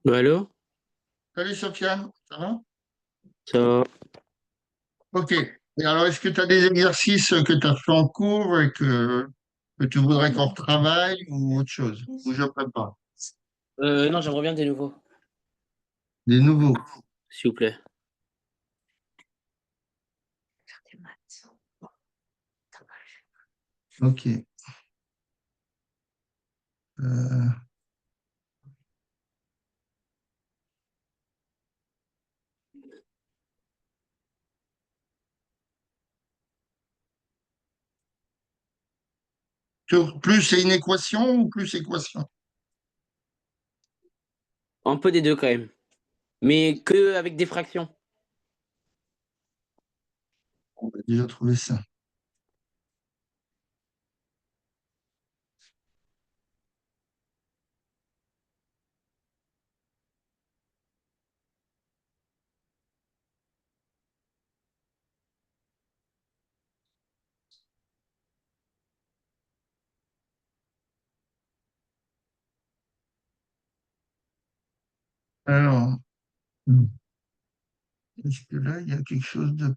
Allô? Salut Sofiane, ça va? Ça va? Ok. Et alors, est-ce que tu as des exercices que tu as fait en cours et que tu voudrais qu'on retravaille ou autre chose? Ou je prépare? Non, j'aimerais bien des nouveaux, Des nouveaux. s'il vous plaît. Ok. Euh, plus c'est une équation ou plus équation? Un peu des deux quand même. Mais que avec des fractions. On va déjà trouver ça. Alors, est-ce que là, il y a quelque chose de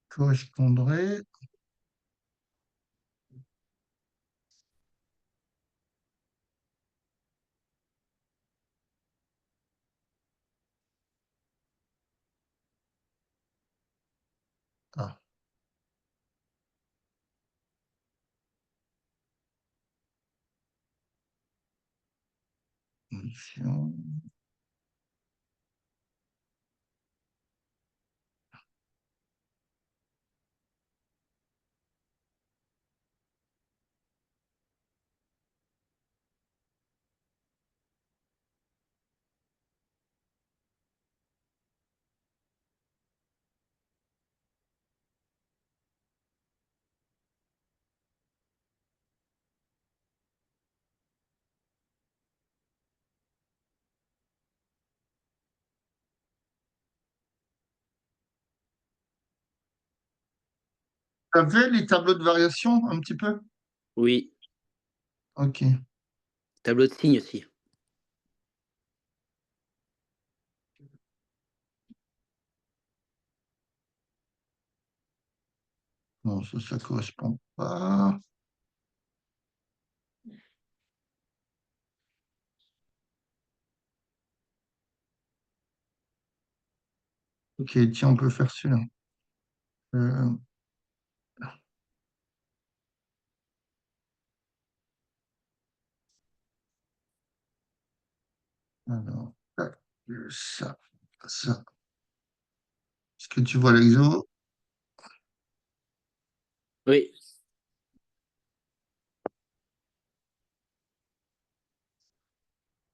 correspondrait? Ah, mission. Tu as fait les tableaux de variation un petit peu? Oui. Ok. Tableau de signes aussi. Non, ça correspond pas. Ok, tiens, on peut faire celui-là. Euh, alors, tac, ça, ça. Est-ce que tu vois l'exo? Oui.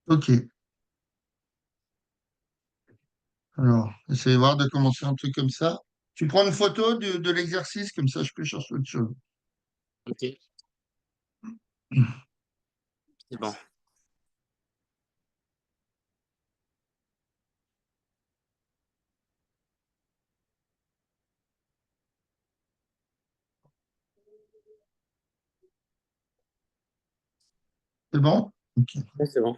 Ok. Alors, essayez de voir de commencer un truc comme ça. Tu prends une photo de l'exercice, comme ça je peux chercher autre chose. Ok. C'est bon. C'est bon? Ok. Ouais, c'est bon.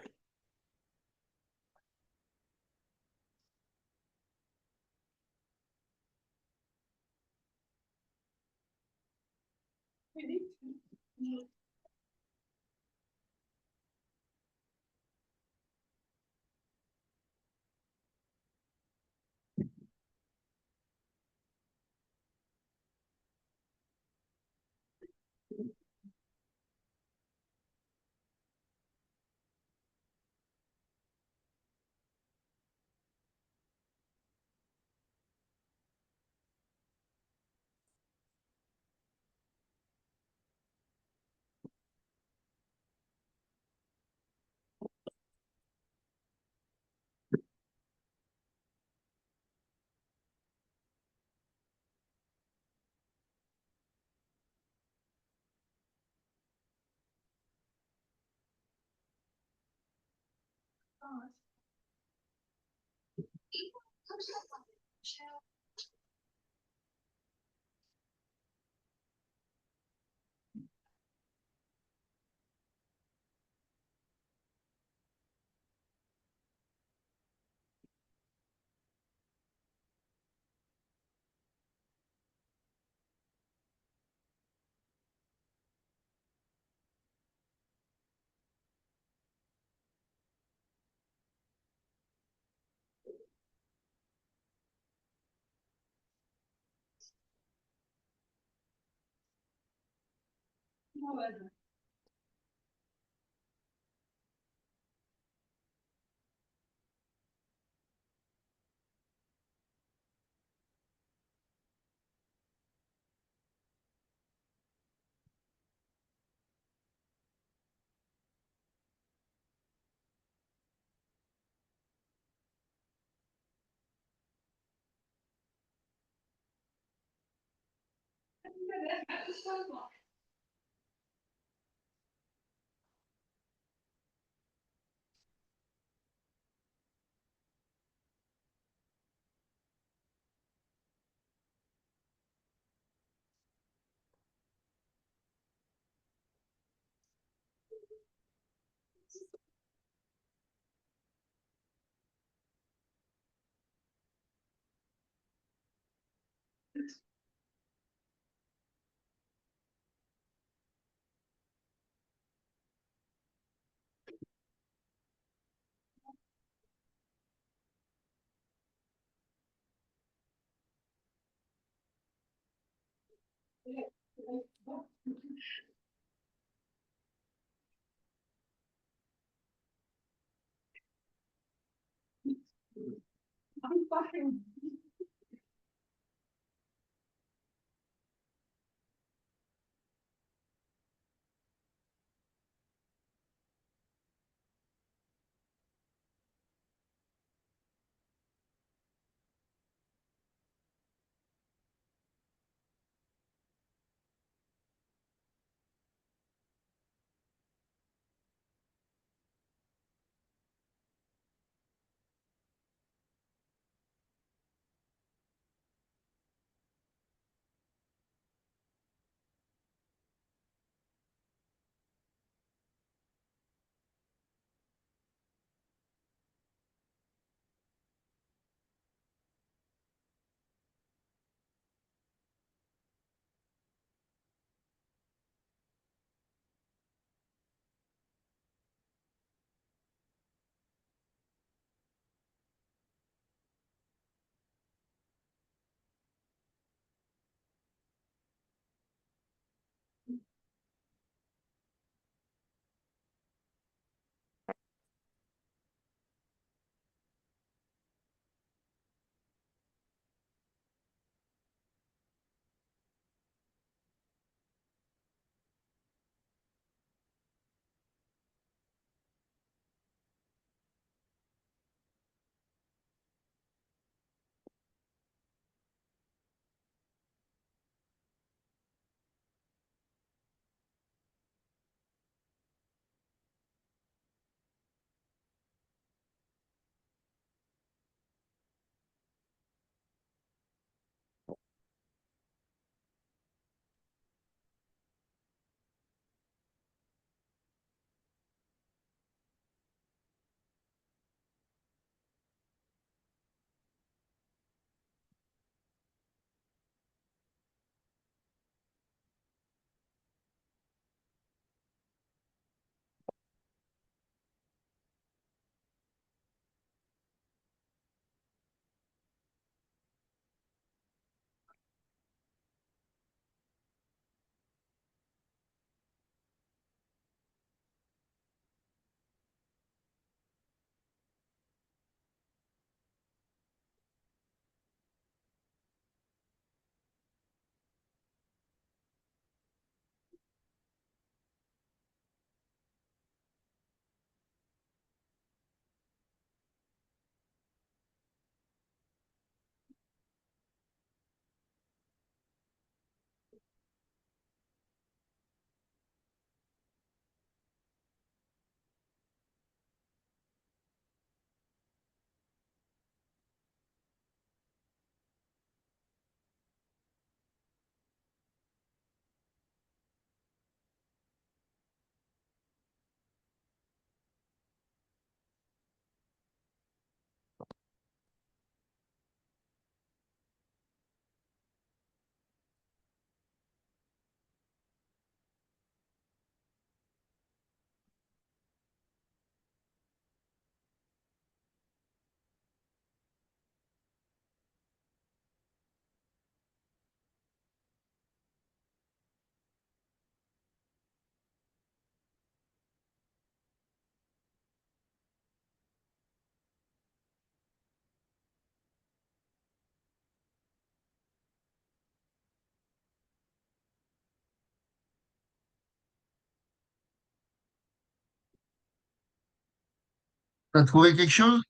T'as trouvé quelque chose?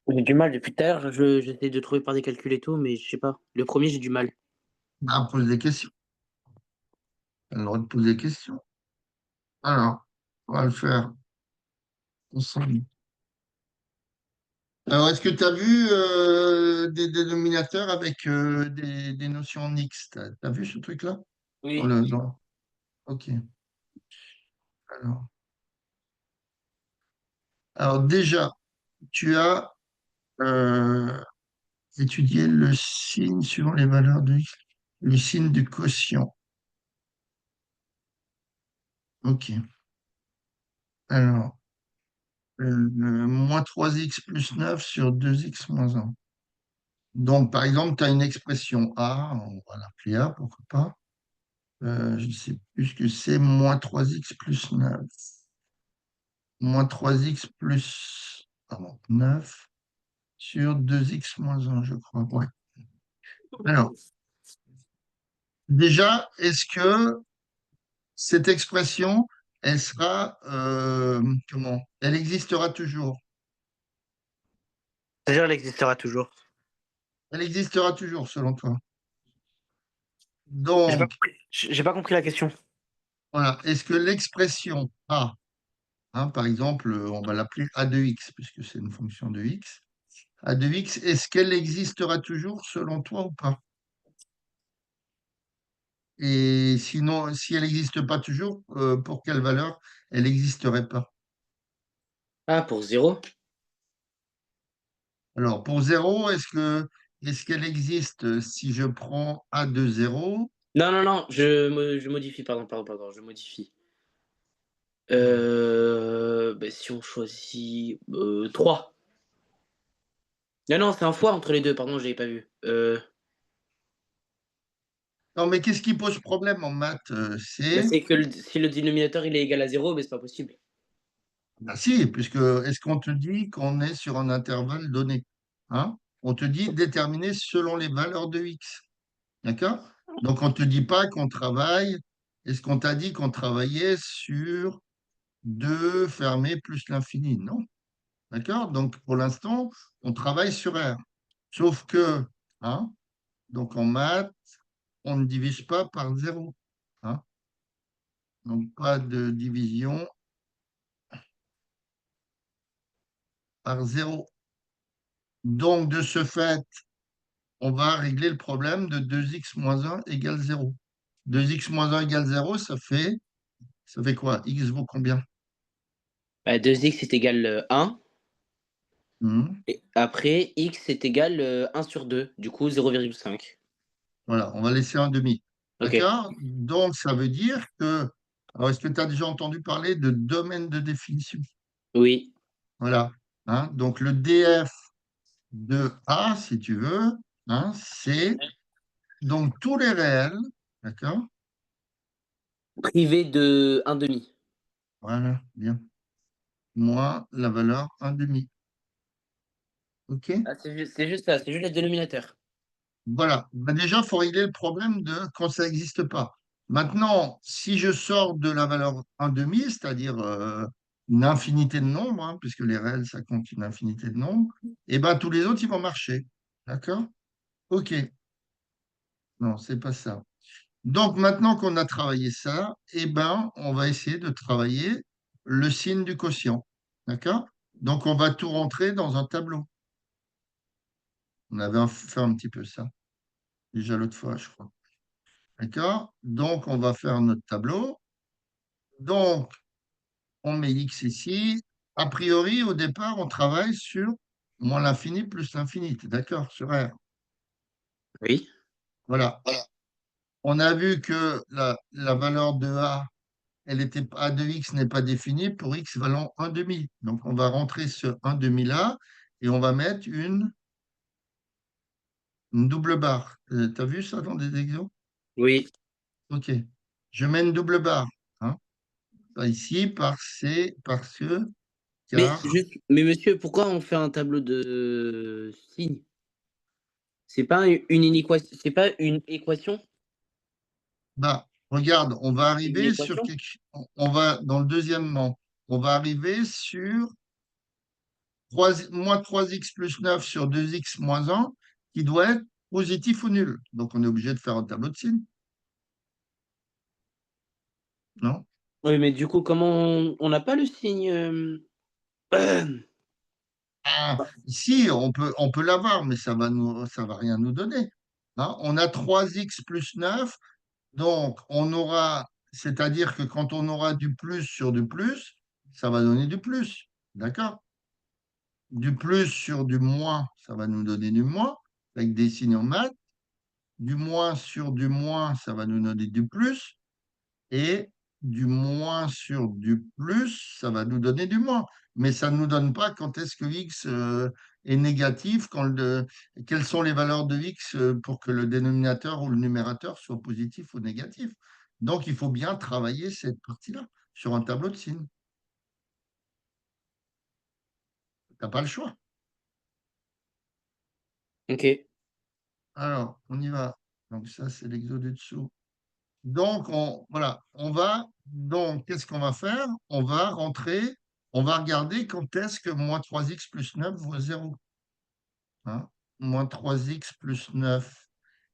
J'ai du mal depuis tout à l'heure. J'essaie de trouver par des calculs et tout, mais je sais pas. Le premier, j'ai du mal. Ah, pose des questions. T'as le droit de poser des questions. Alors, on va le faire ensemble. Alors, est-ce que tu as vu des dénominateurs avec des notions en X? T'as vu ce truc-là? Dans Oui. le, dans- Ok. Alors, déjà, tu as euh, étudié le signe suivant les valeurs de X, le signe du quotient. Ok. Alors, moins 3x plus 9 sur 2x moins 1. Donc, par exemple, tu as une expression A, on va l'appeler A, pourquoi pas. Je ne sais plus ce que c'est, moins 3x plus 9. Moins 3x plus pardon, 9 sur 2x moins 1, je crois. Ouais. Alors, déjà, est-ce que cette expression, elle sera, comment? Elle existera toujours. C'est-à-dire, elle existera toujours. Elle existera toujours, selon toi. J'ai pas Donc, compris. J'ai pas compris la question. voilà. Est-ce que l'expression A, hein, par exemple, on va l'appeler A de x, puisque c'est une fonction de x, A de x, est-ce qu'elle existera toujours, selon toi, ou pas? Et sinon, si elle n'existe pas toujours, pour quelle valeur elle n'existerait pas? Ah, pour zéro? Alors, pour zéro, est-ce qu'elle existe si je prends A de zéro? Non, non, non, je modifie, pardon, je modifie. Bah, si on choisit 3. Non, non, c'est un fois entre les deux, pardon, j'avais pas vu. Non, mais qu'est-ce qui pose problème en maths? Bah, C'est, c'est que si le dénominateur il est égal à zéro, mais c'est pas possible. bah si, puisque est-ce qu'on te dit qu'on est sur un intervalle donné? Hein? On te dit déterminer selon les valeurs de x. D'accord? Donc, on ne te dit pas qu'on travaille. Est-ce qu'on t'a dit qu'on travaillait sur 2 fermé plus l'infini? Non. D'accord? Donc, pour l'instant, on travaille sur R. Sauf que, hein, donc en maths, on ne divise pas par zéro. Hein? Donc, pas de division par zéro. Donc, de ce fait, on va régler le problème de 2x moins 1 égale 0. 2x moins 1 égale 0, ça fait quoi? X vaut combien? Bah, 2x est égal 1. Hmm. Et après, x est égal 1 sur 2. Du coup, 0,5. Voilà, on va laisser un demi. Ok. D'accord? Donc, ça veut dire que. Alors, est-ce que tu as déjà entendu parler de domaine de définition? Oui. Voilà. Hein, donc, le DF de A, si tu veux, hein, c'est donc tous les réels, d'accord? Privé de un demi. Voilà, bien. Moins la valeur un demi. OK? Ah, c'est juste ça, c'est juste le dénominateur. Voilà. Ben déjà, il faut régler le problème de quand ça n'existe pas. Maintenant, si je sors de la valeur un demi, c'est-à-dire une infinité de nombres, hein, puisque les réels, ça compte une infinité de nombres, et ben tous les autres, ils vont marcher. D'accord? OK. Non, c'est pas ça. Donc maintenant qu'on a travaillé ça, eh ben, on va essayer de travailler le signe du quotient. D'accord? Donc on va tout rentrer dans un tableau. On avait fait un petit peu ça déjà l'autre fois, je crois. D'accord? Donc on va faire notre tableau. Donc on met x ici. A priori, au départ, on travaille sur moins l'infini plus l'infini. D'accord? Sur R. Oui. Voilà. On a vu que la valeur de A A de x n'est pas définie pour x valant un demi. Donc, on va rentrer ce un demi là et on va mettre une double barre. Tu as vu ça dans des exemples? Oui. OK. Je mets une double barre. Hein, pas ici, parce que, car, Mais monsieur, pourquoi on fait un tableau de signes? C'est pas une équation? bah, regarde, on va C'est une arriver sur équation? quelque on va, dans le deuxièmement, on va arriver sur moins 3x plus 9 sur 2x moins 1 qui doit être positif ou nul. Donc, on est obligé de faire un tableau de signes, non? Oui, mais du coup, comment on n'a pas le signe Ah, si, on peut l'avoir, mais ça va rien nous donner. Hein, on a 3x plus 9, donc on aura, c'est-à-dire que quand on aura du plus sur du plus, ça va donner du plus. D'accord? Du plus sur du moins, ça va nous donner du moins, avec des signes en maths. Du moins sur du moins, ça va nous donner du plus. Et du moins sur du plus, ça va nous donner du moins. Mais ça ne nous donne pas quand est-ce que x est négatif, quelles sont les valeurs de x pour que le dénominateur ou le numérateur soit positif ou négatif. Donc, il faut bien travailler cette partie-là sur un tableau de signes. Tu n'as pas le choix. Ok. Alors, on y va. Donc, ça, c'est l'exo du dessous. Donc, voilà, donc, qu'est-ce qu'on va faire? On va regarder quand est-ce que moins 3x plus 9 vaut 0. Hein. Moins 3x plus 9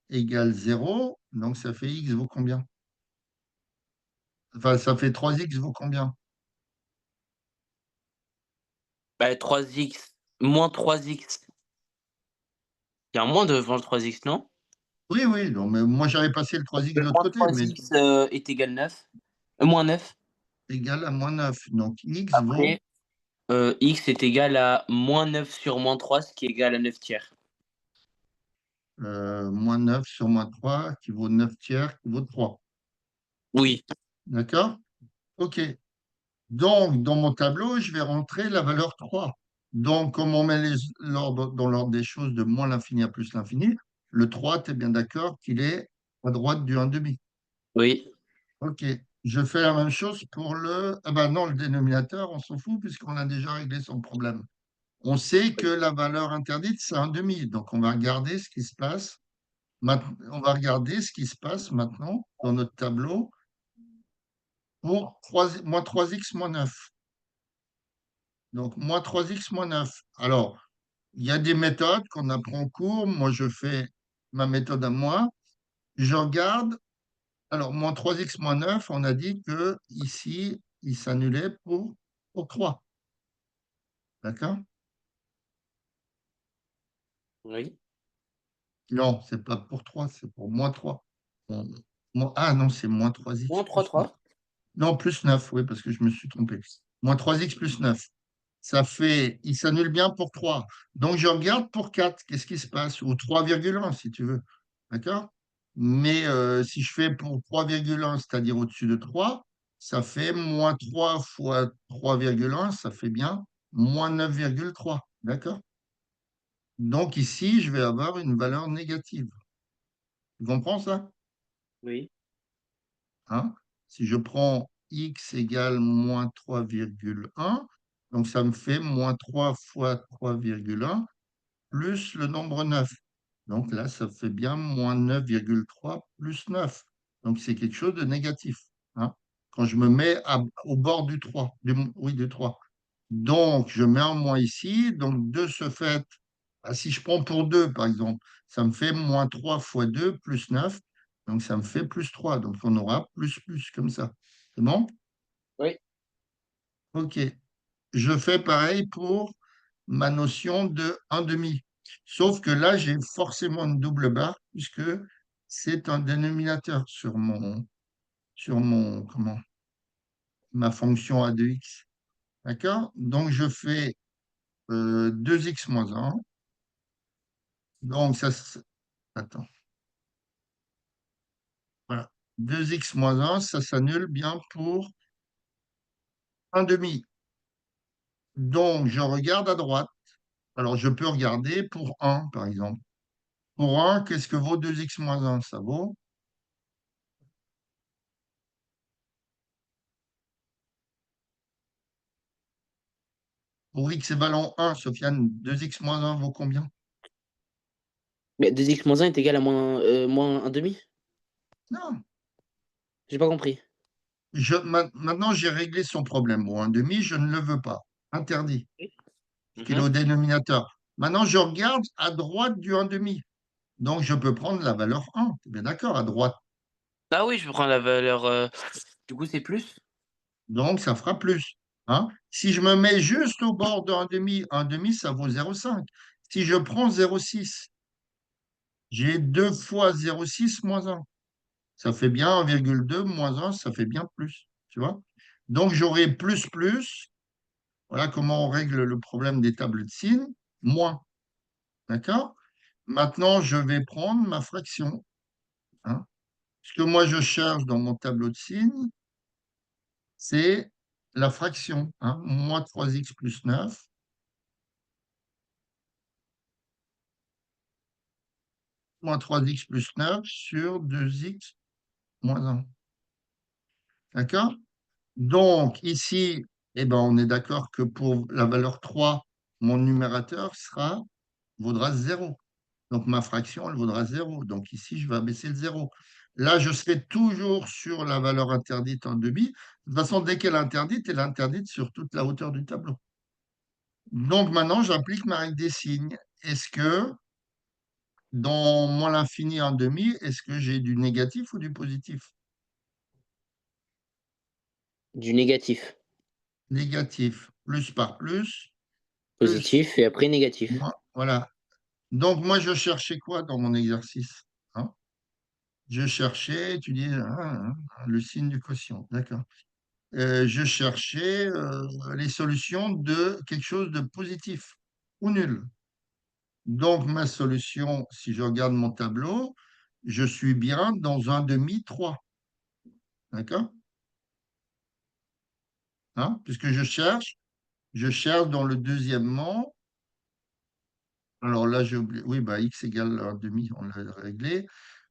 égale 0, donc ça fait x vaut combien? Enfin, ça fait 3x vaut combien? Bah, 3x, moins 3x. Il y a un moins devant le 3x, non? Oui, oui, non, mais moi j'avais passé le Parce 3x que de l'autre moins côté, mais 3x est égal 9. Moins 9. égal à moins 9. Donc x vaut Après, x est égal à moins 9 sur moins 3, ce qui est égal à 9 tiers. moins 9 sur moins 3 qui vaut 9 tiers, qui vaut 3. Oui. D'accord? OK. Donc, dans mon tableau, je vais rentrer la valeur 3. Donc, comme on met l'ordre dans l'ordre des choses de moins l'infini à plus l'infini, le 3, tu es bien d'accord qu'il est à droite du 1,5. Oui. OK. Je fais la même chose pour le... Ah ben non, le dénominateur, on s'en fout puisqu'on a déjà réglé son problème. On sait que la valeur interdite, c'est 1,5. Donc, on va regarder ce qui se passe. On va regarder ce qui se passe maintenant dans notre tableau pour moins 3x moins 9. Donc, moins 3x moins 9. Alors, il y a des méthodes qu'on apprend en cours. Moi, je fais ma méthode à moi. Je regarde. Alors, moins 3x moins 9, on a dit que ici, il s'annulait pour 3. D'accord? Oui. Non, c'est pas pour 3, c'est pour moins 3. On- Ah non, c'est moins 3x Moins 3, plus 9. 3. Non, plus 9, oui, parce que je me suis trompé. Moins 3x plus 9. Ça fait, il s'annule bien pour 3. Donc, je regarde pour 4. Qu'est-ce qui se passe? Ou 3,1 si tu veux. D'accord? Mais si je fais pour 3,1, c'est-à-dire au-dessus de 3, ça fait moins 3 fois 3,1, ça fait bien moins 9,3. D'accord? Donc, ici, je vais avoir une valeur négative. Tu comprends ça? Oui. Hein? Si je prends x égale moins 3,1, donc ça me fait moins 3 fois 3,1 plus le nombre 9. Donc là, ça fait bien moins 9,3 plus 9. Donc c'est quelque chose de négatif. Hein, quand je me mets au bord du 3, oui, du 3. Donc je mets un moins ici. Donc de ce fait, si je prends pour 2, par exemple, ça me fait moins 3 fois 2 plus 9. Donc ça me fait plus 3. Donc on aura plus plus comme ça. C'est bon? Oui. OK. Je fais pareil pour ma notion de 1,5. Sauf que là, j'ai forcément une double barre puisque c'est un dénominateur comment, ma fonction a de x. D'accord? Donc, je fais 2x moins 1. Donc, attends, voilà. 2x moins 1, ça s'annule bien pour 1,5. Donc, je regarde à droite. Alors, je peux regarder pour 1, par exemple. Pour 1, qu'est-ce que vaut 2x moins 1? Ça vaut pour x évalant 1, Sofiane, 2x moins 1 vaut combien? Mais 2x moins 1 est égal à moins un demi? Non. J'ai pas compris. Maintenant, j'ai réglé son problème. Bon, 1,5, je ne le veux pas. Interdit. qui est au Mhm. dénominateur. Maintenant, je regarde à droite du 1,5. Donc, je peux prendre la valeur 1. T'es bien d'accord, à droite. Ah oui, je prends la valeur. Du coup, c'est plus. Donc, ça fera plus. Hein? Si je me mets juste au bord de 1,5, ça vaut 0,5. Si je prends 0,6, j'ai 2 fois 0,6 moins 1. Ça fait bien 1,2 moins 1, ça fait bien plus. Tu vois? Donc, j'aurai plus, plus. Voilà comment on règle le problème des tables de signes. Moins. D'accord? Maintenant, je vais prendre ma fraction. Hein. Ce que moi, je cherche dans mon tableau de signes, c'est la fraction. Hein. Moins 3x plus 9. Moins 3x plus 9 sur 2x moins 1. D'accord? Donc, ici, eh ben, on est d'accord que pour la valeur 3, mon numérateur vaudra 0. Donc, ma fraction, elle vaudra 0. Donc, ici, je vais abaisser le 0. Là, je serai toujours sur la valeur interdite en demi. De toute façon, dès qu'elle est interdite, elle est interdite sur toute la hauteur du tableau. Donc, maintenant, j'applique ma règle des signes. Est-ce que dans moins l'infini en demi, est-ce que j'ai du négatif ou du positif? Du négatif. Négatif, plus par plus, Positif et après négatif. moins. Voilà. Donc, moi, je cherchais quoi dans mon exercice? Hein. Je cherchais, tu dis, le signe du quotient. D'accord. Je cherchais les solutions de quelque chose de positif ou nul. Donc, ma solution, si je regarde mon tableau, je suis bien dans un demi 3. D'accord? Hein. Puisque je cherche dans le deuxièmement. Alors là, j'ai oublié. Oui, bah, x égale un demi, on l'a réglé.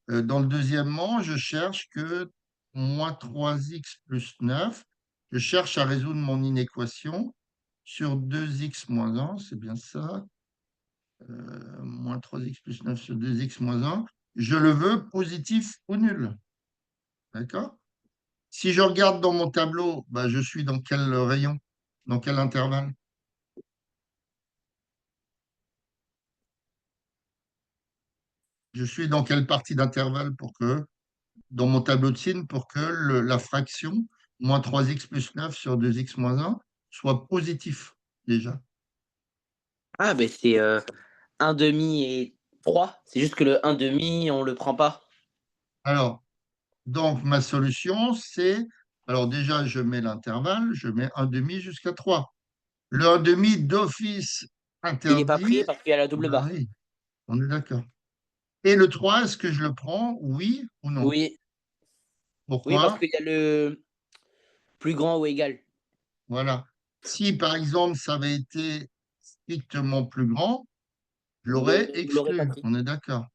Dans le deuxièmement, je cherche que moins 3x plus 9. Je cherche à résoudre mon inéquation sur 2x moins 1, c'est bien ça. Moins 3x plus 9 sur 2x moins 1. Je le veux positif ou nul. D'accord? Si je regarde dans mon tableau, bah, je suis dans quel rayon? Dans quel intervalle? Je suis dans quelle partie d'intervalle dans mon tableau de signes, pour que la fraction, moins 3x plus 9 sur 2x moins 1, soit positif, déjà. Ah, ben c'est 1 demi et 3. C'est juste que le 1 demi, on le prend pas. Alors, donc, ma solution, c'est, alors déjà, je mets l'intervalle, je mets 1,5 jusqu'à 3. Le 1,5 d'office Il est pas interdit, pris parce qu'il y a la double bah barre. oui, on est d'accord. Et le 3, est-ce que je le prends, oui ou non? Oui, oui, parce Pourquoi? qu'il y a le plus grand ou égal. Voilà. Si, par exemple, ça avait été strictement plus grand, je l'aurais Vous l'aurez pas exclu, pris. on est d'accord.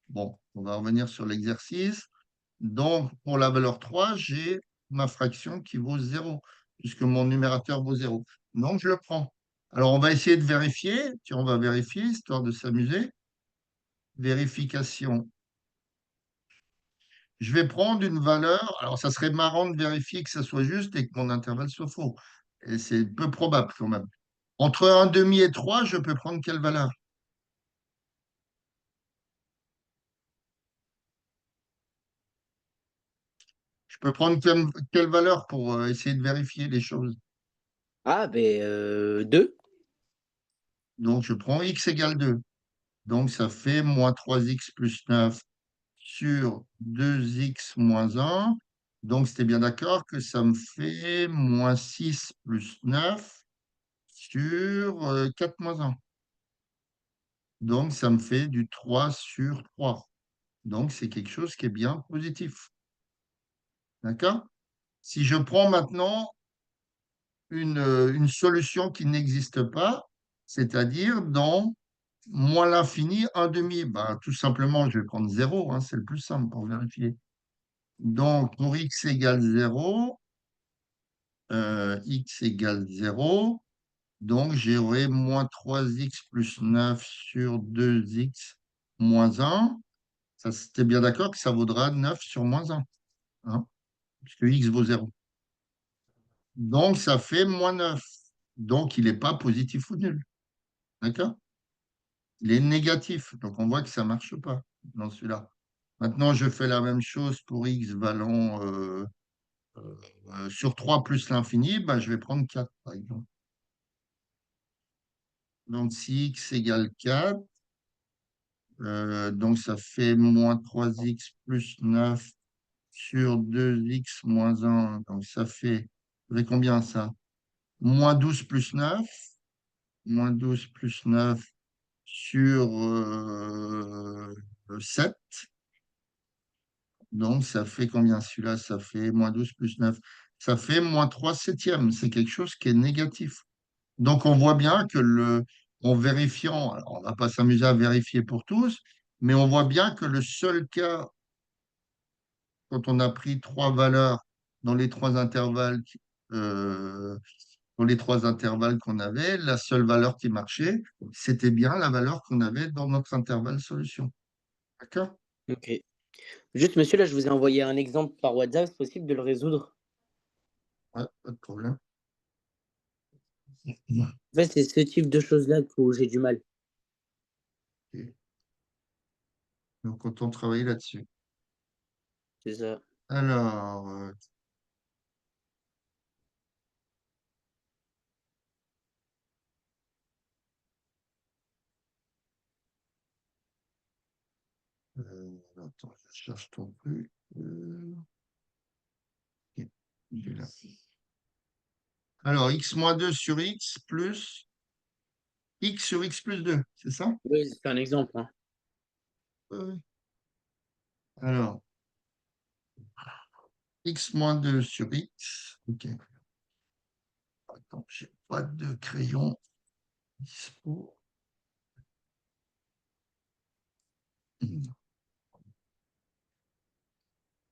Bon, on va revenir sur l'exercice. Donc, pour la valeur 3, j'ai ma fraction qui vaut 0, puisque mon numérateur vaut 0. Donc, je le prends. Alors, on va essayer de vérifier. Tiens, on va vérifier, histoire de s'amuser. Vérification. Je vais prendre une valeur. Alors, ça serait marrant de vérifier que ça soit juste et que mon intervalle soit faux. Et c'est peu probable quand même. Entre 1,5 et 3, je peux prendre quelle valeur? Je peux prendre quelle valeur pour essayer de vérifier les choses? Ah, ben 2. Donc, je prends x égale 2. Donc, ça fait moins 3x plus 9 sur 2x moins 1. Donc, c'était bien d'accord que ça me fait moins 6 plus 9 sur 4 moins 1. Donc, ça me fait du 3 sur 3. Donc, c'est quelque chose qui est bien positif. D'accord? Si je prends maintenant une solution qui n'existe pas, c'est-à-dire dans moins l'infini, un demi, bah, tout simplement, je vais prendre 0, hein, c'est le plus simple pour vérifier. Donc, pour x égale 0, x égale 0, donc j'aurai moins 3x plus 9 sur 2x moins 1. Ça, c'était bien d'accord que ça vaudra 9 sur moins 1, hein, puisque x vaut 0. Donc, ça fait moins 9. Donc, il n'est pas positif ou nul. D'accord? Il est négatif, donc on voit que ça ne marche pas dans celui-là. Maintenant, je fais la même chose pour x valant sur 3 plus l'infini, ben, je vais prendre 4 par exemple. Donc si x égale 4, donc ça fait moins 3x plus 9 sur 2x moins 1, donc ça fait combien ça? Moins 12 plus 9, moins 12 plus 9 sur 7. Donc, ça fait combien celui-là? Ça fait moins 12 plus 9. Ça fait moins 3 septièmes. C'est quelque chose qui est négatif. Donc, on voit bien que en vérifiant, alors on ne va pas s'amuser à vérifier pour tous, mais on voit bien que le seul cas, quand on a pris trois valeurs dans les trois intervalles, euh, dans les trois intervalles qu'on avait, la seule valeur qui marchait, c'était bien la valeur qu'on avait dans notre intervalle solution. D'accord? OK. Juste, monsieur, là, je vous ai envoyé un exemple par WhatsApp, c'est possible de le résoudre? Ouais, pas de problème. En fait, c'est ce type de choses-là où j'ai du mal. Ok. Donc, autant travailler là-dessus. C'est ça. Alors, attends, je cherche ton truc. Ok, il est là. Alors, x-2 sur x plus x sur x plus 2, c'est ça? Oui, c'est un exemple, hein. Oui. Alors, x-2 sur x. Ok. Attends, j'ai pas de crayon dispo.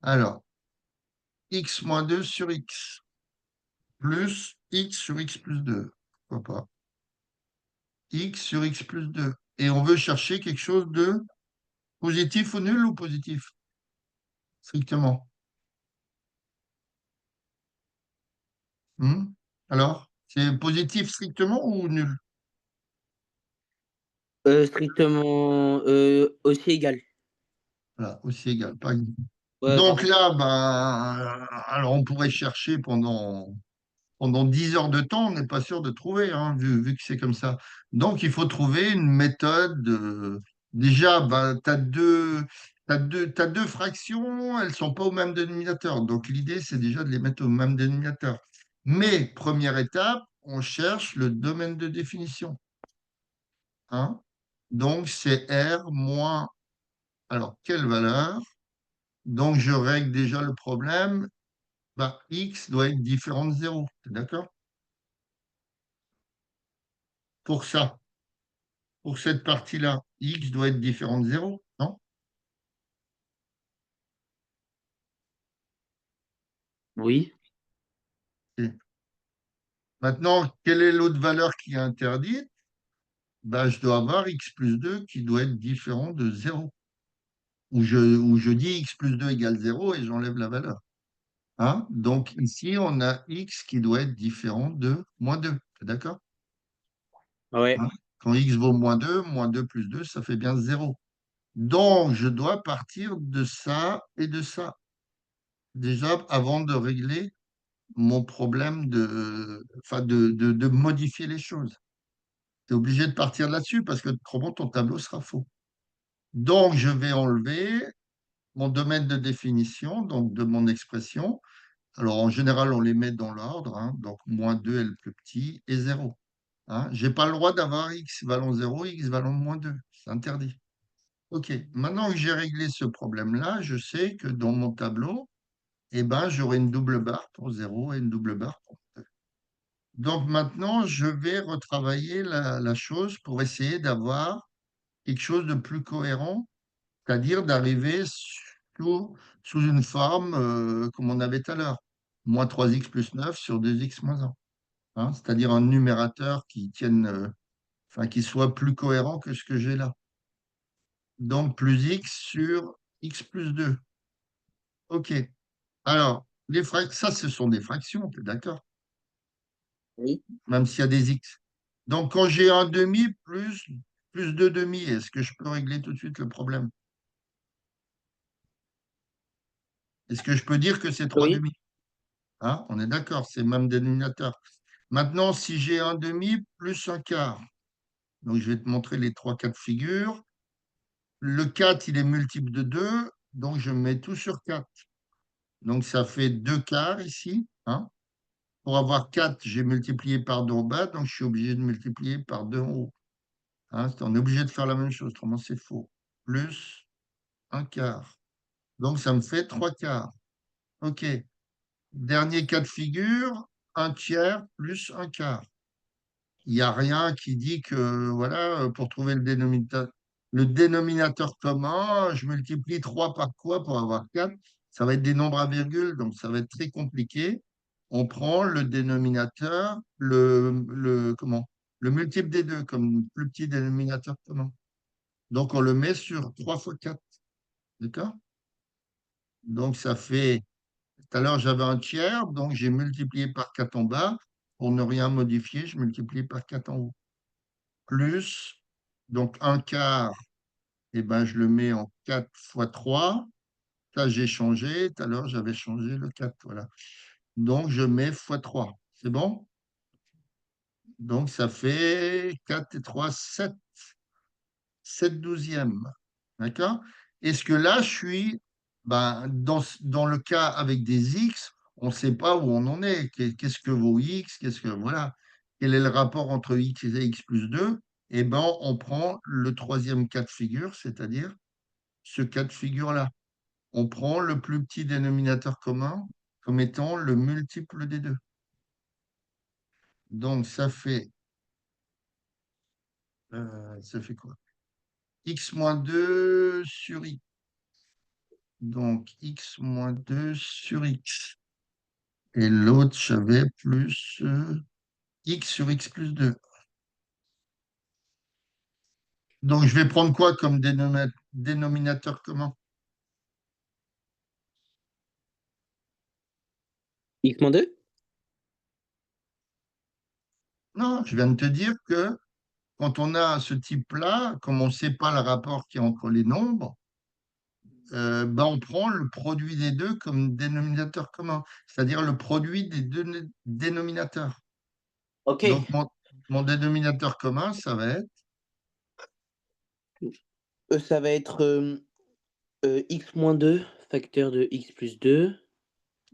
Alors, x-2 sur x plus x sur x plus 2. Pourquoi pas? X sur x plus 2. Et on veut chercher quelque chose de positif ou nul ou positif, strictement. Hmm. Alors, c'est positif strictement ou nul? Strictement, aussi égal. Voilà, aussi égal. Pas... Ouais, Donc pareil. là, ben, alors on pourrait chercher pendant 10 heures de temps, on n'est pas sûr de trouver, hein, vu que c'est comme ça. Donc il faut trouver une méthode. Déjà, ben, t'as deux fractions, elles sont pas au même dénominateur. Donc l'idée, c'est déjà de les mettre au même dénominateur. Mais première étape, on cherche le domaine de définition, hein. Donc c'est R moins, alors quelle valeur? Donc je règle déjà le problème. Bah, x doit être différent de 0. T'es d'accord? Pour ça, pour cette partie-là, x doit être différent de 0, non? Oui. Et maintenant, quelle est l'autre valeur qui est interdite? Bah, je dois avoir x plus 2 qui doit être différent de 0. Ou je dis x plus 2 égale 0 et j'enlève la valeur. Hein? Donc ici, on a x qui doit être différent de moins 2. T'es d'accord? Ouais. Hein? Quand x vaut moins 2 plus 2, ça fait bien 0. Donc, je dois partir de ça et de ça. Déjà, avant de régler mon problème enfin de modifier les choses. Tu es obligé de partir là-dessus parce que autrement, ton tableau sera faux. Donc, je vais enlever mon domaine de définition, donc de mon expression. Alors, en général, on les met dans l'ordre, hein, donc moins 2 est le plus petit et 0. Hein. Je n'ai pas le droit d'avoir x valant 0, x valant moins 2. C'est interdit. OK. Maintenant que j'ai réglé ce problème-là, je sais que dans mon tableau, eh ben, j'aurai une double barre pour 0 et une double barre pour 2. Donc maintenant, je vais retravailler la chose pour essayer d'avoir quelque chose de plus cohérent, c'est-à-dire d'arriver sous une forme comme on avait tout à l'heure, moins 3x plus 9 sur 2x moins 1. Hein, c'est-à-dire un numérateur qui tienne, enfin, qui soit plus cohérent que ce que j'ai là. Donc plus x sur x plus 2. OK. Alors, ça, ce sont des fractions, t'es d'accord? Oui. Même s'il y a des x. Donc, quand j'ai un demi plus deux demi, est-ce que je peux régler tout de suite le problème? Est-ce que je peux dire que c'est trois Oui. demi? Hein, on est d'accord, c'est le même dénominateur. Maintenant, si j'ai un demi plus un quart, donc je vais te montrer les trois cas de figure. Le 4, il est multiple de 2, donc je mets tout sur 4. Donc ça fait 2 quarts ici. Hein. Pour avoir 4, j'ai multiplié par 2 en bas, donc je suis obligé de multiplier par 2 en haut. Hein, on est obligé de faire la même chose, autrement c'est faux. Plus un quart. Donc ça me fait 3 quarts. OK. Dernier cas de figure, un tiers plus un quart. Il n'y a rien qui dit que, voilà, pour trouver le dénominateur commun, je multiplie 3 par quoi pour avoir 4. Ça va être des nombres à virgule, donc ça va être très compliqué. On prend le dénominateur, comment? Le multiple des deux comme plus petit dénominateur commun. Donc on le met sur 3 fois 4. D'accord? Donc ça fait, tout à l'heure j'avais un tiers, donc j'ai multiplié par 4 en bas. Pour ne rien modifier, je multiplie par 4 en haut. Plus, donc un quart, eh ben, je le mets en 4 fois 3. Là, j'ai changé. Tout à l'heure, j'avais changé le 4. Voilà. Donc, je mets fois 3. C'est bon? Donc, ça fait 4 et 3, 7. 7 douzièmes. D'accord? Est-ce que là, je suis ben, dans le cas avec des x, on ne sait pas où on en est. Qu'est-ce que vaut x? Qu'est-ce que, voilà. Quel est le rapport entre x et x plus 2? Eh ben, on prend le troisième cas de figure, c'est-à-dire ce cas de figure-là. On prend le plus petit dénominateur commun comme étant le multiple des deux. Donc, ça fait quoi? X moins 2 sur x. Donc, x moins 2 sur x. Et l'autre, j'avais plus x sur x plus 2. Donc, je vais prendre quoi comme dénominateur commun? X-2? Non, je viens de te dire que quand on a ce type-là, comme on ne sait pas le rapport qu'il y a entre les nombres, ben on prend le produit des deux comme dénominateur commun, c'est-à-dire le produit des deux dénominateurs. Ok. Donc, mon dénominateur commun, ça va être, Ça va être x-2 facteur de x plus 2.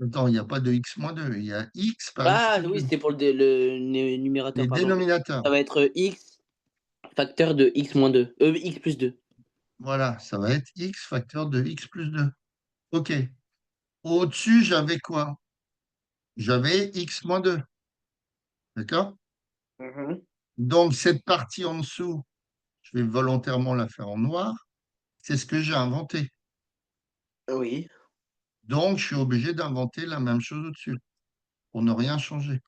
attends, il n'y a pas de x moins 2, il y a x par x Ah plus oui, 2. c'était pour numérateur, Les pardon. Ça dénominateurs, va être x facteur de x-2. X plus 2. voilà, ça va être x facteur de x plus 2. OK. Au-dessus, j'avais quoi? J'avais x moins 2. D'accord? Mhm. Donc, cette partie en dessous, je vais volontairement la faire en noir. C'est ce que j'ai inventé. Oui. Donc, je suis obligé d'inventer la même chose au-dessus pour ne rien changer.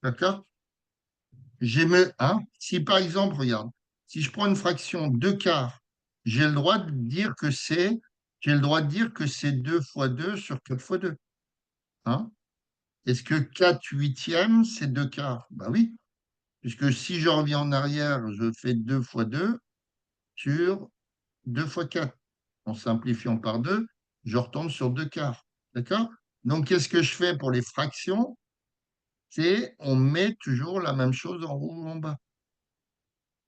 D'accord? Hein? Si par exemple, regarde, si je prends une fraction 2 quarts, j'ai le droit de dire que c'est j'ai le droit de dire que c'est 2 fois 2 sur 4 fois 2. Hein? Est-ce que 4 huitièmes, c'est 2 quarts? Ben oui, puisque si je reviens en arrière, je fais 2 fois 2 sur 2 fois 4. En simplifiant par 2, je retombe sur 2 quarts. D'accord? Donc, qu'est-ce que je fais pour les fractions? C'est on met toujours la même chose en haut ou en bas.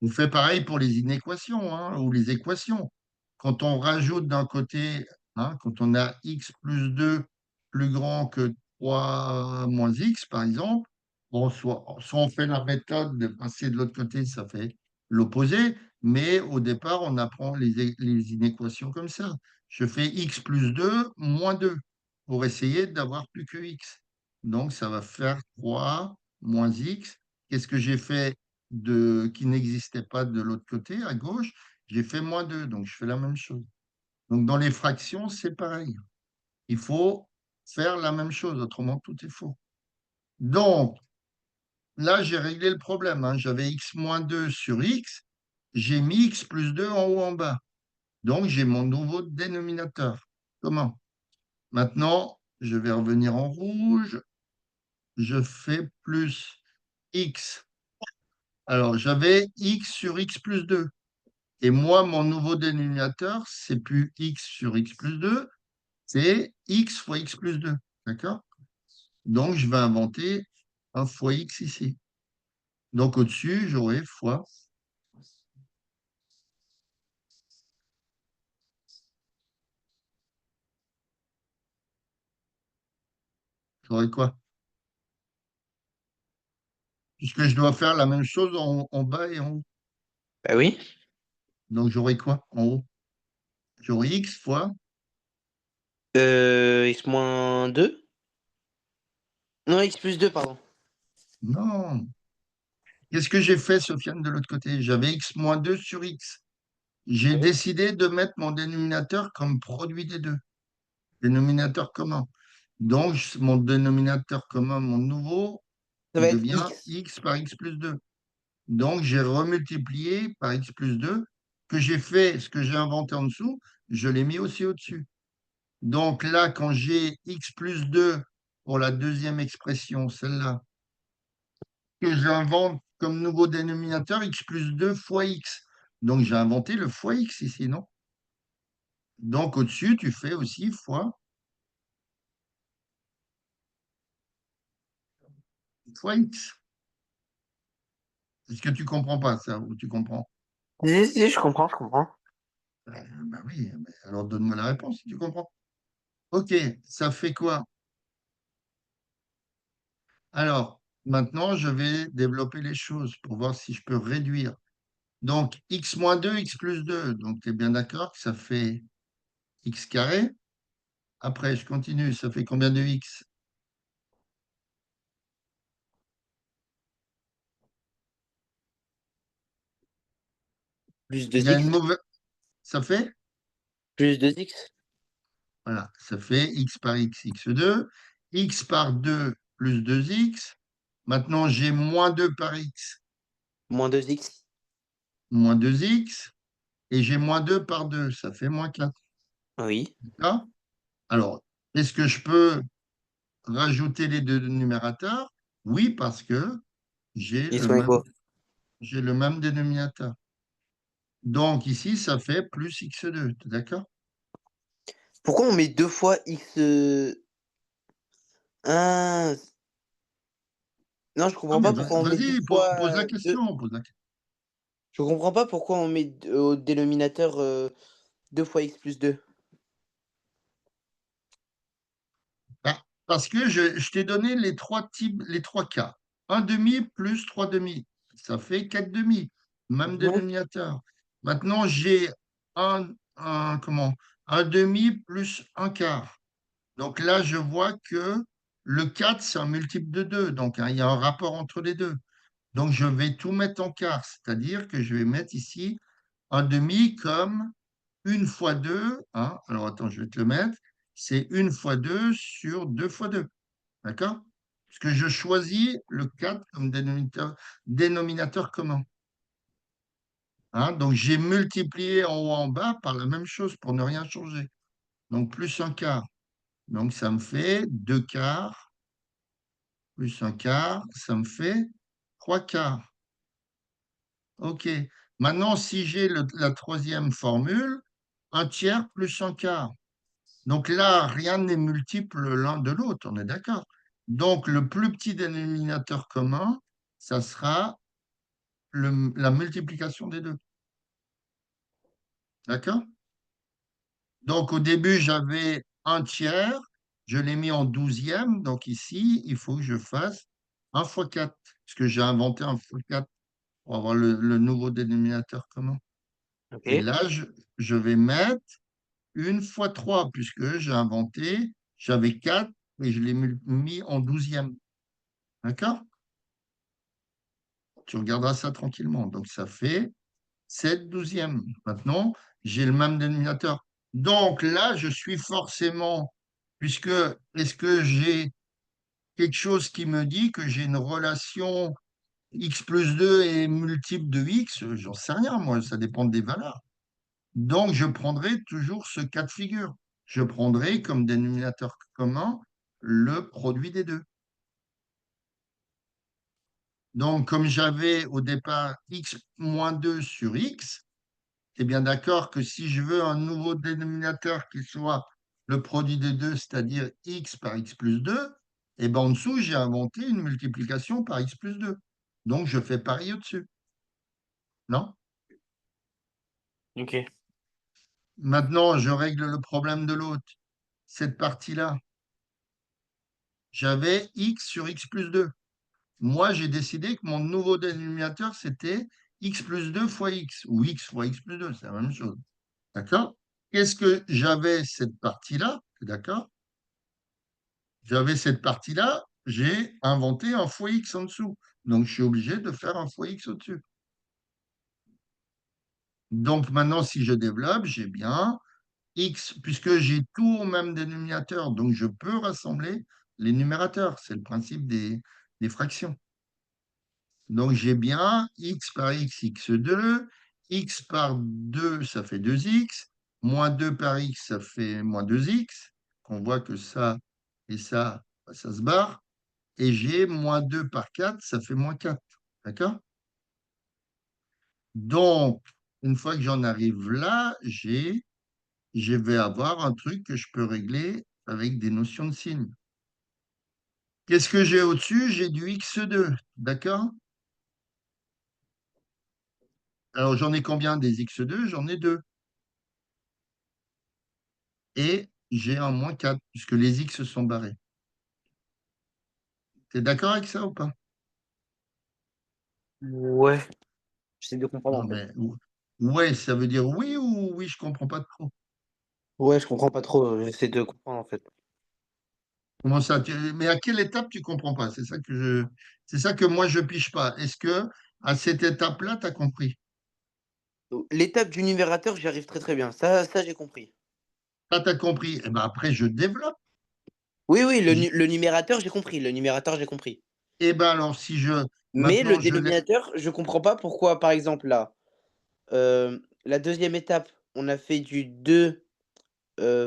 On fait pareil pour les inéquations hein, ou les équations. Quand on rajoute d'un côté, hein, quand on a x plus 2 plus grand que 3 moins x, par exemple, bon, soit on fait la méthode de passer de l'autre côté, ça fait l'opposé, mais au départ, on apprend les inéquations comme ça. Je fais x plus 2 moins 2 pour essayer d'avoir plus que x. Donc, ça va faire 3 moins x. Qu'est-ce que j'ai fait qui n'existait pas de l'autre côté, à gauche, j'ai fait moins 2, donc je fais la même chose. Donc dans les fractions, c'est pareil. Il faut faire la même chose, autrement tout est faux. Donc là, j'ai réglé le problème. Hein. J'avais x moins 2 sur x, j'ai mis x plus 2 en haut en bas. Donc j'ai mon nouveau dénominateur. Comment? Maintenant, je vais revenir en rouge. Je fais plus x. Alors, j'avais x sur x plus 2. Et moi, mon nouveau dénominateur, c'est plus x sur x plus 2, c'est x fois x plus 2. D'accord? Donc, je vais inventer un fois x ici. Donc, au-dessus, j'aurai fois. J'aurai quoi? Puisque je dois faire la même chose en bas et en haut. Bah oui. Donc, j'aurai quoi en haut? J'aurai x fois. X moins 2. Non, X plus 2 pardon. Non. Qu'est-ce que j'ai fait, Sofiane, de l'autre côté? J'avais x moins 2 sur x. J'ai Oui. décidé de mettre mon dénominateur comme produit des deux. Dénominateur commun. Donc, mon dénominateur commun, mon nouveau, Ça il va être devient X. x par x plus 2. Donc, j'ai remultiplié par x plus 2, que j'ai fait, ce que j'ai inventé en dessous, je l'ai mis aussi au-dessus. Donc là, quand j'ai x plus 2 pour la deuxième expression, celle-là, que j'invente comme nouveau dénominateur x plus 2 fois x. Donc, j'ai inventé le fois x ici, non? Donc, au-dessus, tu fais aussi fois x. Est-ce que tu comprends pas ça ou tu comprends? Si, je comprends, je comprends. Ben oui, mais alors donne-moi la réponse si tu comprends. Ok, ça fait quoi? Alors, maintenant, je vais développer les choses pour voir si je peux réduire. Donc, x moins 2, x plus 2. Donc, tu es bien d'accord que ça fait x carré. Après, je continue. Ça fait combien de x? Plus Il 2 y a une X. mauvaise. Ça fait? Plus 2 X. Voilà, ça fait x par x, x2. X par 2 plus 2x. Maintenant, j'ai moins 2 par x, Moins 2 X. moins 2x. Et j'ai moins 2 par 2. Ça fait moins 4. Oui. D'accord. Alors, est-ce que je peux rajouter les deux numérateurs? Oui, parce que j'ai Ils le sont même, égaux. j'ai le même dénominateur. Donc ici, ça fait plus x2. D'accord? Pourquoi on met deux fois X. Ah, non, je Ah, comprends mais pas pourquoi on met deux vas-y, pose la fois deux. question. Pose la question. Je comprends pas pourquoi on met au dénominateur 2 fois X plus 2. Ah, parce que je t'ai donné les trois types, les trois cas. Un demi plus trois demi. Ça fait quatre demi. Même Mhm. dénominateur. Maintenant, j'ai comment, un demi plus un quart. Donc là, je vois que le 4 c'est un multiple de 2. Donc, hein, il y a un rapport entre les deux. Donc, je vais tout mettre en quart. C'est-à-dire que je vais mettre ici un demi comme une fois 2. Hein. Alors, attends, je vais te le mettre. C'est une fois 2 sur 2 fois 2. D'accord? Parce que je choisis le 4 comme dénominateur commun. Hein. Donc, j'ai multiplié en haut en bas par la même chose pour ne rien changer. Donc, plus un quart. Donc, ça me fait 2 quarts plus un quart. Ça me fait 3 quarts. OK. Maintenant, si j'ai la troisième formule, un tiers plus un quart. Donc là, rien n'est multiple l'un de l'autre, on est d'accord. Donc, le plus petit dénominateur commun, ça sera la multiplication des deux. D'accord? Donc, au début, j'avais un tiers, je l'ai mis en douzième. Donc, ici, il faut que je fasse un fois 4, parce que j'ai inventé un fois 4 pour avoir le nouveau dénominateur commun. Et Ok. là, je vais mettre une fois 3 puisque j'ai inventé, j'avais 4 et je l'ai mis en douzième. D'accord? Tu regarderas ça tranquillement. Donc, ça fait 7 douzièmes. Maintenant, j'ai le même dénominateur. Donc là, je suis forcément, puisque est-ce que j'ai quelque chose qui me dit que j'ai une relation x plus 2 est multiple de x? J'en sais rien, moi, ça dépend des valeurs. Donc, je prendrai toujours ce cas de figure. Je prendrai comme dénominateur commun le produit des deux. Donc, comme j'avais au départ x moins 2 sur x, tu es bien d'accord que si je veux un nouveau dénominateur qui soit le produit des deux, c'est-à-dire x par x plus 2, et ben en dessous, j'ai inventé une multiplication par x plus 2. Donc, je fais pareil au-dessus. Non? Ok. Maintenant, je règle le problème de l'autre. Cette partie-là, j'avais x sur x plus 2. Moi, j'ai décidé que mon nouveau dénominateur, c'était x plus 2 fois x, ou x fois x plus 2, c'est la même chose. D'accord? Qu'est-ce que j'avais cette partie-là? D'accord? J'avais cette partie-là, j'ai inventé un fois x en dessous. Donc, je suis obligé de faire un fois x au-dessus. Donc, maintenant, si je développe, j'ai bien x, puisque j'ai tout au même dénominateur, donc je peux rassembler les numérateurs. C'est le principe des fractions. Donc, j'ai bien x par x, x2, x par 2, ça fait 2x, moins 2 par x, ça fait moins 2x. On voit que ça et ça, bah, ça se barre. Et j'ai moins 2 par 4, ça fait moins 4. D'accord? Donc, une fois que j'en arrive là, je vais avoir un truc que je peux régler avec des notions de signes. Qu'est-ce que j'ai au-dessus? J'ai du x2. D'accord? Alors, j'en ai combien des x2? J'en ai 2. Et j'ai un moins 4 puisque les x sont barrés. Tu es d'accord avec ça ou pas? Ouais. J'essaie de comprendre Non, en fait. mais ouais, ça veut dire oui ou oui, je comprends pas trop. Ouais, je comprends pas trop. J'essaie de comprendre en fait. Comment ça? Mais à quelle étape tu comprends pas? C'est ça que moi je piche pas. Est-ce que à cette étape-là, tu as compris? L'étape du numérateur, j'y arrive très très bien. Ça j'ai compris. Là, tu as compris. Eh ben après, je développe. Oui, oui, J- le numérateur, j'ai compris. Le numérateur, j'ai compris. Eh ben alors, si je Mais le maintenant je l'ai. dénominateur, je comprends pas pourquoi, par exemple, là, la deuxième étape, on a fait du 2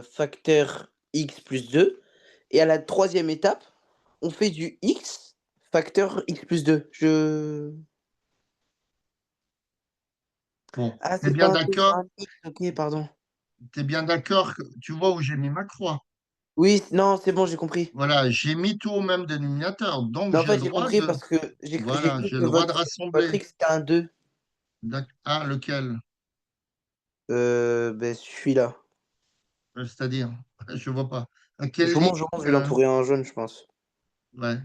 facteur x plus 2. Et à la troisième étape, on fait du x facteur x plus 2. Bon, Ah, tu es c'est bien pas un 2, c'est d'accord, un x. Ok, pardon. tu bien d'accord que tu vois où j'ai mis ma croix. Oui, non, c'est bon, j'ai compris. Voilà, j'ai mis tout au même dénominateur, donc Mais en j'ai le fait, j'ai droit compris de. parce que j'ai Voilà, cru j'ai que le droit de votre rassembler. x c'était un 2. Ah, lequel? Ben, celui-là. C'est-à-dire, je vois pas. À quelle ligne? Je vais l'entourer en jaune, je pense. Ouais.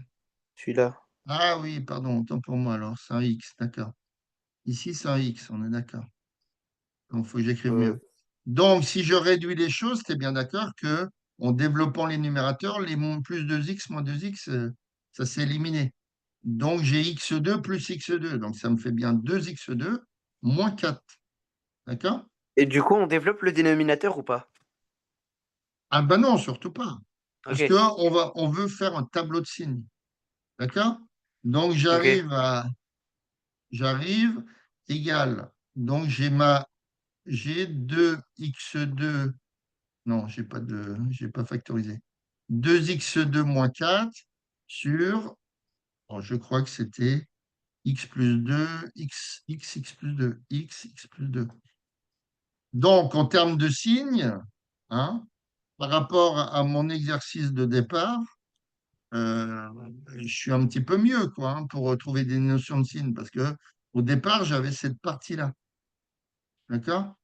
Celui-là. Ah oui, pardon, autant pour moi alors, c'est un X, d'accord. Ici, c'est un X, on est d'accord. Donc, il faut que j'écrive Euh, mieux. Donc, si je réduis les choses, tu es bien d'accord que en développant les numérateurs, plus 2x moins 2x, ça s'est éliminé. Donc, j'ai x2 plus x2. Donc, ça me fait bien 2x2 moins 4. D'accord? Et du coup, on développe le dénominateur ou pas? Ah ben non, surtout pas. Parce OK, on veut faire un tableau de signes. D'accord? Donc, OK. j'arrive, égal. Donc, j'ai 2x2. Non, j'ai pas factorisé. 2x2 moins 4 sur, bon, je crois que c'était x plus 2, x plus 2, x plus 2. Donc, en termes de signes, hein, par rapport à mon exercice de départ, euh, je suis un petit peu mieux, quoi, hein, pour retrouver des notions de signes, parce que au départ, j'avais cette partie-là. D'accord?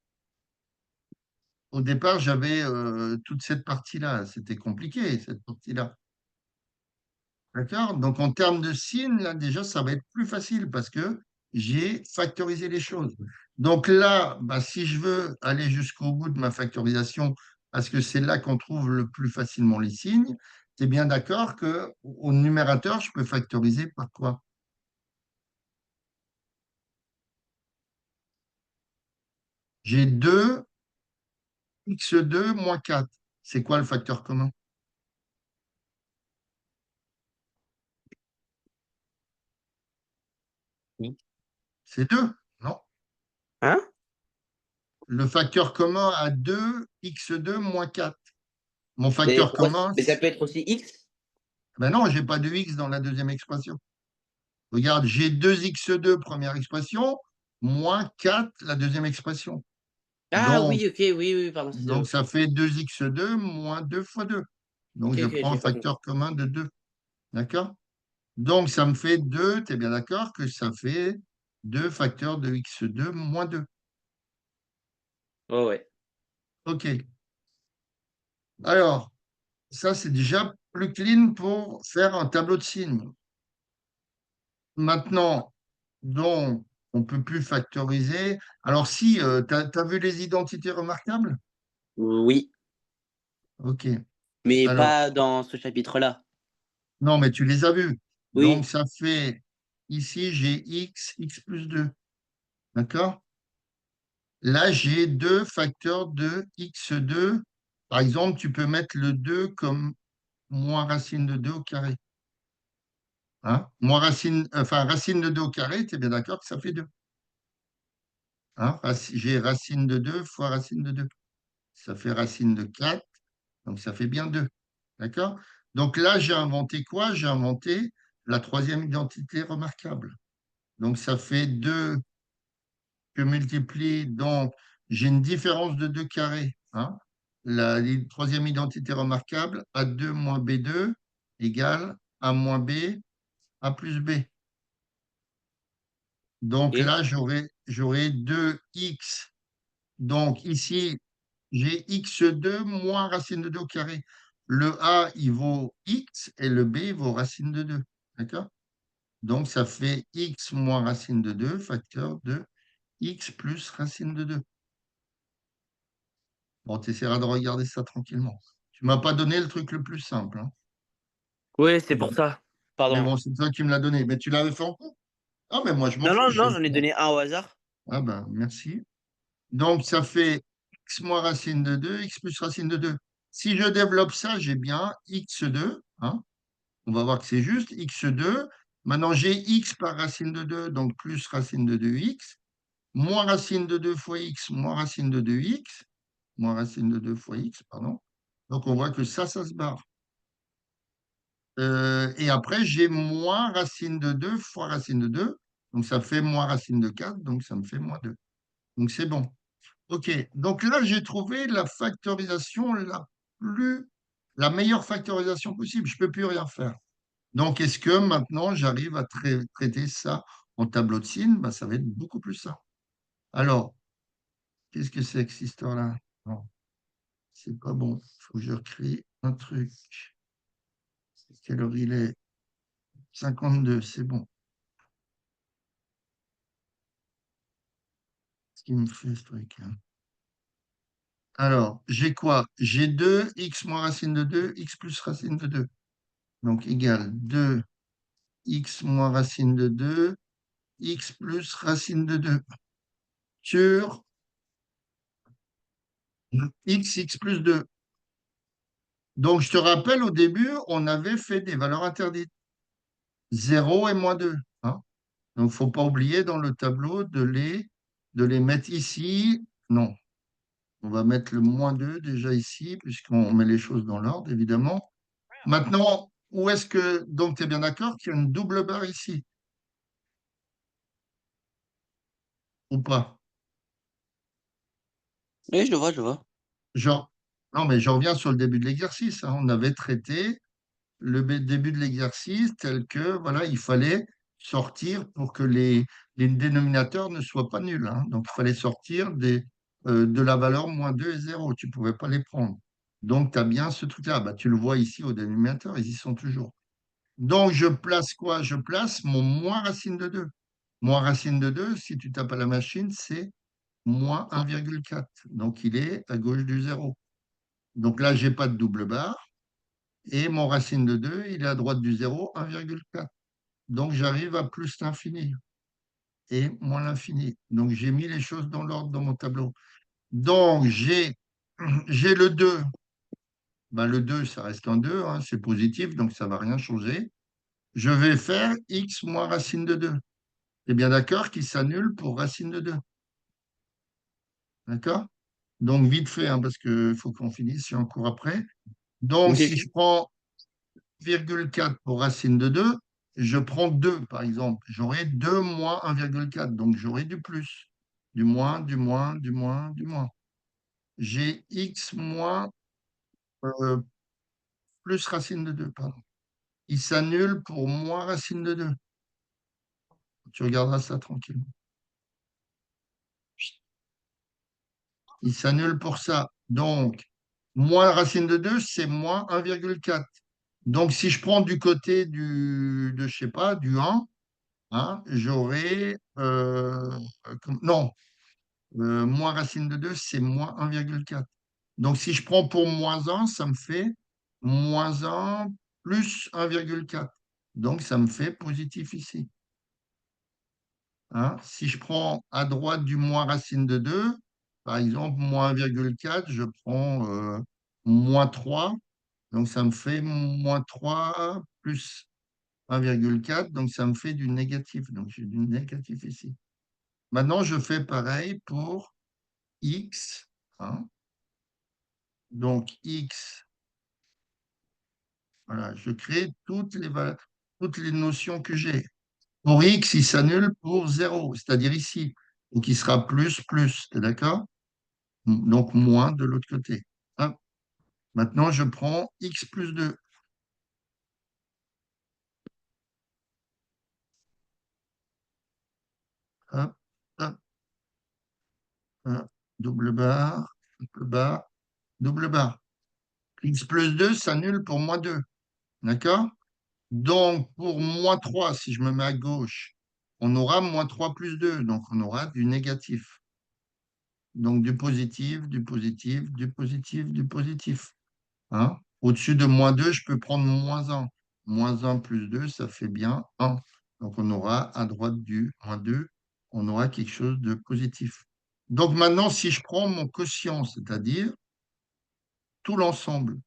Au départ, j'avais toute cette partie-là. C'était compliqué, cette partie-là. D'accord? Donc, en termes de signes, là, déjà, ça va être plus facile parce que j'ai factorisé les choses. Donc là, bah, si je veux aller jusqu'au bout de ma factorisation, parce que c'est là qu'on trouve le plus facilement les signes, c'est bien d'accord que au numérateur, je peux factoriser par quoi? J'ai 2 x2 moins 4. C'est quoi le facteur commun? Oui. C'est 2, non? Hein? Le facteur commun à 2 x2 moins 4. Mon Mais facteur pourquoi commun, mais ça peut être aussi x? ben non, j'ai pas de x dans la deuxième expression. Regarde, j'ai 2x2, première expression, moins 4, la deuxième expression. Ah Donc, oui, OK, oui, oui, pardon, c'est donc OK. ça fait 2x2 moins 2 fois 2. Donc, OK, je OK, prends un j'ai pas facteur compris. commun de 2. D'accord? Donc, ça me fait 2. Tu es bien d'accord que ça fait 2 facteurs de x2 moins 2. Ouais, ouais. OK. Alors, ça, c'est déjà plus clean pour faire un tableau de signes. Maintenant, donc, on ne peut plus factoriser. Alors, si, tu as vu les identités remarquables? Oui, OK. mais Alors, pas dans ce chapitre-là. non, mais tu les as vus. Donc, Oui, ça fait, ici, j'ai x plus 2. D'accord? Là, j'ai deux facteurs de x2. Par exemple, tu peux mettre le 2 comme moins racine de 2 au carré. Hein? Moins racine, enfin, racine de 2 au carré, tu es bien d'accord que ça fait 2. Hein? J'ai racine de 2 fois racine de 2. Ça fait racine de 4, donc ça fait bien 2. D'accord? Donc là, j'ai inventé quoi? J'ai inventé la troisième identité remarquable. Donc ça fait 2 que multiplie, donc j'ai une différence de 2 carrés. Hein? La troisième identité remarquable, A2 moins B2 égale A moins B, A plus B. Donc OK. là, j'aurai 2x. Donc ici, j'ai x2 moins racine de 2 au carré. Le a, il vaut x et le b, il vaut racine de 2. D'accord? Donc ça fait x moins racine de 2, facteur de x plus racine de 2. Bon, tu essaieras de regarder ça tranquillement. Tu m'as pas donné le truc le plus simple. Hein. Ouais, c'est pour ça. Mais Pardon. bon, c'est toi qui me l'as donné. Mais tu l'avais fait en cours? Ah, mais moi, je m'en Non, fous. non, non, j'en ai donné un au hasard. Ah ben, merci. Donc, ça fait x moins racine de 2, x plus racine de 2. Si je développe ça, j'ai bien x2. Hein. On va voir que c'est juste, x2. Maintenant, j'ai x par racine de 2, donc plus racine de 2x, moins racine de 2 fois x, moins racine de 2x, moins racine de 2 fois x, pardon. Donc, on voit que ça se barre. Et après, j'ai moins racine de 2 fois racine de 2. Donc, ça fait moins racine de 4, donc ça me fait moins 2. Donc, c'est bon. OK. Donc là, j'ai trouvé la factorisation la meilleure factorisation possible. Je ne peux plus rien faire. Donc, est-ce que maintenant, j'arrive à traiter ça en tableau de signes? Ben, ça va être beaucoup plus simple. Alors, qu'est-ce que c'est que cette histoire-là? Non, c'est pas bon. Il faut que je recrée un truc. Quelle heure il est? 52, c'est bon. Ce qui me fait ce truc, hein. Alors, j'ai quoi? J'ai 2 x moins racine de 2, x plus racine de 2. Donc, égal 2 x moins racine de 2, x plus racine de 2 sur x plus 2. Donc, je te rappelle, au début, on avait fait des valeurs interdites, 0 et moins 2. Hein. Donc, il ne faut pas oublier dans le tableau de les mettre ici. Non, on va mettre le moins 2 déjà ici, puisqu'on met les choses dans l'ordre, évidemment. Maintenant, où est-ce que, donc tu es bien d'accord qu'il y a une double barre ici, ou pas? Oui, je le vois, je le vois. Genre, non, mais je reviens sur le début de l'exercice. Hein. On avait traité le début de l'exercice tel que, voilà, il fallait sortir pour que les dénominateurs ne soient pas nuls. Hein. Donc, il fallait sortir de la valeur moins 2 et 0. Tu ne pouvais pas les prendre. Donc, tu as bien ce truc-là. Bah, tu le vois ici au dénominateur, ils y sont toujours. Donc, je place quoi? Je place mon moins racine de 2. Moins racine de 2, si tu tapes à la machine, c'est moins 1,4. Donc, il est à gauche du 0. Donc là, je n'ai pas de double barre. Et mon racine de 2, il est à droite du 0, 1,4. Donc, j'arrive à plus l'infini et moins l'infini. Donc, j'ai mis les choses dans l'ordre dans mon tableau. Donc, j'ai le 2. Ben, le 2, ça reste un 2, hein, c'est positif, donc ça ne va rien changer. Je vais faire x moins racine de 2. Et bien d'accord qu'il s'annule pour racine de 2. D'accord? Donc, vite fait, hein, parce qu'il faut qu'on finisse, si on court après. Donc, OK, si je OK. prends 0,4 pour racine de 2, je prends 2, par exemple. J'aurai 2 moins 1,4. Donc, j'aurai du plus. Du moins, du moins, du moins, du moins. J'ai x moins euh, plus racine de 2, pardon. Il s'annule pour moins racine de 2. Tu regarderas ça tranquillement. Il s'annule pour ça. Donc, moins racine de 2, c'est moins 1,4. Donc, si je prends du côté je sais pas, du 1, hein, j'aurai, non, moins racine de 2, c'est moins 1,4. Donc, si je prends pour moins 1, ça me fait moins 1 plus 1,4. Donc, ça me fait positif ici. Hein. Si je prends à droite du moins racine de 2, par exemple, moins 1,4, je prends moins 3. Donc, ça me fait moins 3 plus 1,4. Donc, ça me fait du négatif. Donc, j'ai du négatif ici. Maintenant, je fais pareil pour x. Hein. Donc, x, voilà, je crée toutes les notions que j'ai. Pour x, il s'annule pour 0, c'est-à-dire ici. Donc, il sera plus, plus. Tu es d'accord? Donc moins de l'autre côté. Hop. Maintenant, je prends x plus 2. Hop, hop, hop. Double barre, double barre, double barre. X plus 2 s'annule pour moins 2. D'accord? Donc, pour moins 3, si je me mets à gauche, on aura moins 3 plus 2. Donc, on aura du négatif. Donc, du positif, du positif, du positif, du positif. Hein. Au-dessus de moins 2, je peux prendre moins 1. Moins 1 plus 2, ça fait bien 1. Donc, on aura à droite du moins 2, on aura quelque chose de positif. Donc, maintenant, si je prends mon quotient, c'est-à-dire tout l'ensemble,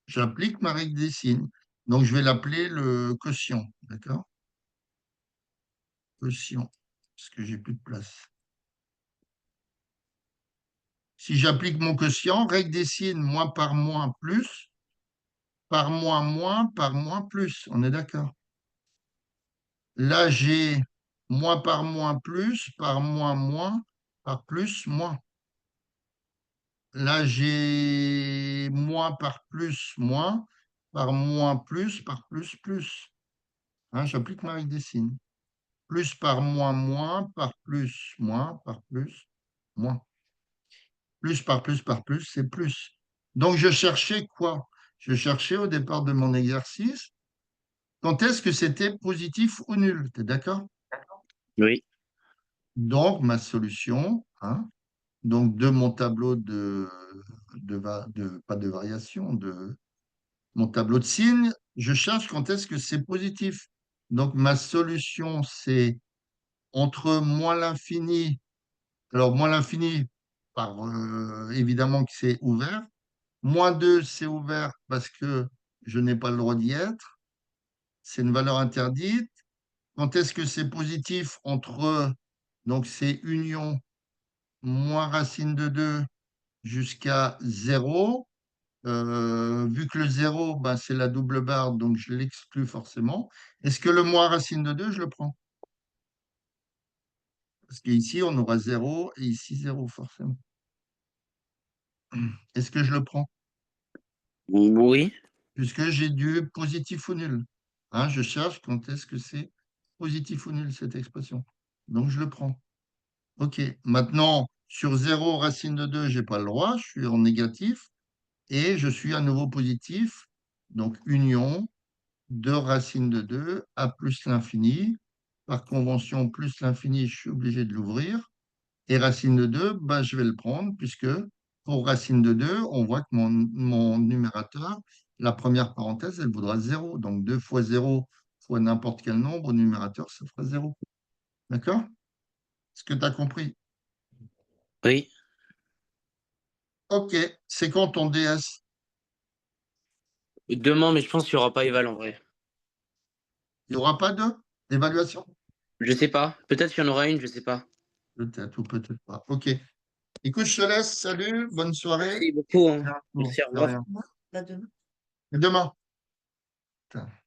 j'applique ma règle des signes. Donc, je vais l'appeler le quotient. D'accord? Quotient, parce que j'ai plus de place. Si j'applique mon quotient, règle des signes, moins par moins plus, par moins plus. On est d'accord? Là, j'ai moins par moins plus, par moins moins, par plus moins. Là, j'ai moins par plus moins, par moins plus, par plus plus. Hein, j'applique ma règle des signes. Plus par moins, par plus moins, par plus moins. Plus par plus, c'est plus. Donc, je cherchais quoi? Je cherchais au départ de mon exercice, quand est-ce que c'était positif ou nul? Tu es d'accord? Oui. Donc, ma solution, hein, donc de mon tableau pas de variation, de mon tableau de signes, je cherche quand est-ce que c'est positif. Donc, ma solution, c'est entre moins l'infini, alors moins l'infini, évidemment que c'est ouvert, moins 2 c'est ouvert parce que je n'ai pas le droit d'y être, c'est une valeur interdite. Quand est-ce que c'est positif entre, donc c'est union moins racine de 2 jusqu'à 0. Vu que le 0, ben, c'est la double barre, donc je l'exclus forcément. Est-ce que le moins racine de 2, je le prends? Parce qu'ici, on aura 0 et ici 0 forcément. Est-ce que je le prends? Oui. Puisque j'ai du positif ou nul. Hein, je cherche quand est-ce que c'est positif ou nul, cette expression. Donc, je le prends. OK. Maintenant, sur 0 racine de 2, je n'ai pas le droit. Je suis en négatif. Et je suis à nouveau positif. Donc, union 2 racines de 2 à plus l'infini. Par convention, plus l'infini, je suis obligé de l'ouvrir. Et racine de 2, bah, je vais le prendre puisque pour racine de 2, on voit que mon numérateur, la première parenthèse, elle vaudra 0. Donc 2 fois 0 fois n'importe quel nombre au numérateur, ça fera 0. D'accord? Est-ce que tu as compris? Oui. OK. C'est quand ton DS? Demain, mais je pense qu'il n'y aura pas Eval en vrai. Il n'y aura pas d'évaluation? Je sais pas. Peut-être qu'il y en aura une, je sais pas. Peut-être ou peut-être pas. OK. Écoute, je te laisse. Salut, bonne soirée. Merci beaucoup, hein. À bientôt. Merci, au De revoir. rien. À demain. Putain.